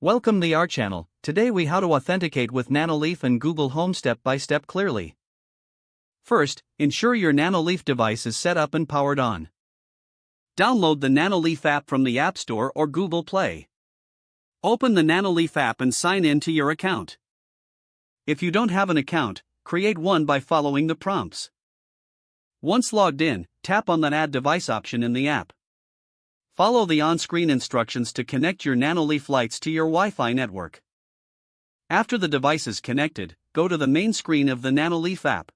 Welcome to our channel. Today we how to authenticate with Nanoleaf and Google Home step by step clearly. First, ensure your Nanoleaf device is set up and powered on. Download the Nanoleaf app from the App Store or Google Play. Open the Nanoleaf app and sign in to your account. If you don't have an account, create one by following the prompts. Once logged in, tap on the Add Device option in the app. Follow the on-screen instructions to connect your Nanoleaf lights to your Wi-Fi network. After the device is connected, go to the main screen of the Nanoleaf app.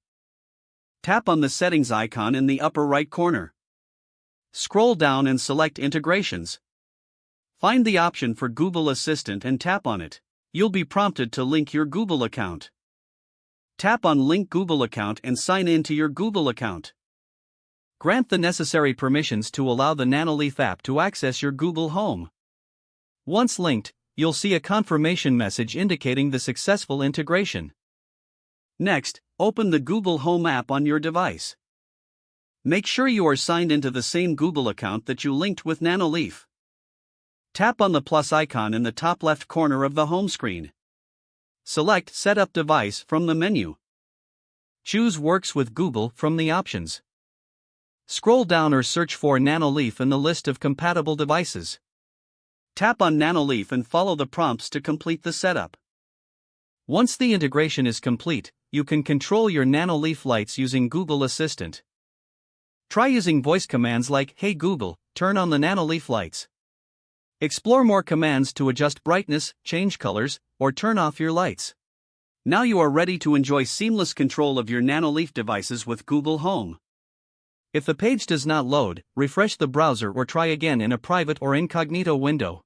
Tap on the settings icon in the upper right corner. Scroll down and select Integrations. Find the option for Google Assistant and tap on it. You'll be prompted to link your Google account. Tap on Link Google Account and sign in to your Google account. Grant the necessary permissions to allow the Nanoleaf app to access your Google Home. Once linked, you'll see a confirmation message indicating the successful integration. Next, open the Google Home app on your device. Make sure you are signed into the same Google account that you linked with Nanoleaf. Tap on the plus icon in the top left corner of the home screen. Select Set Up Device from the menu. Choose Works with Google from the options. Scroll down or search for Nanoleaf in the list of compatible devices. Tap on Nanoleaf and follow the prompts to complete the setup. Once the integration is complete, you can control your Nanoleaf lights using Google Assistant. Try using voice commands like Hey Google, turn on the Nanoleaf lights. Explore more commands to adjust brightness, change colors, or turn off your lights. Now you are ready to enjoy seamless control of your Nanoleaf devices with Google Home. If the page does not load, refresh the browser or try again in a private or incognito window.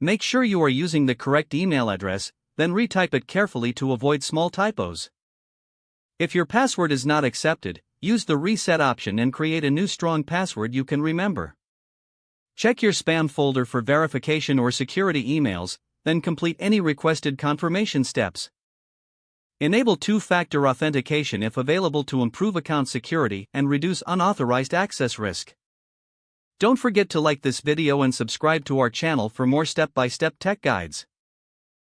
Make sure you are using the correct email address, then retype it carefully to avoid small typos. If your password is not accepted, use the reset option and create a new strong password you can remember. Check your spam folder for verification or security emails, then complete any requested confirmation steps. Enable two-factor authentication if available to improve account security and reduce unauthorized access risk. Don't forget to like this video and subscribe to our channel for more step-by-step tech guides.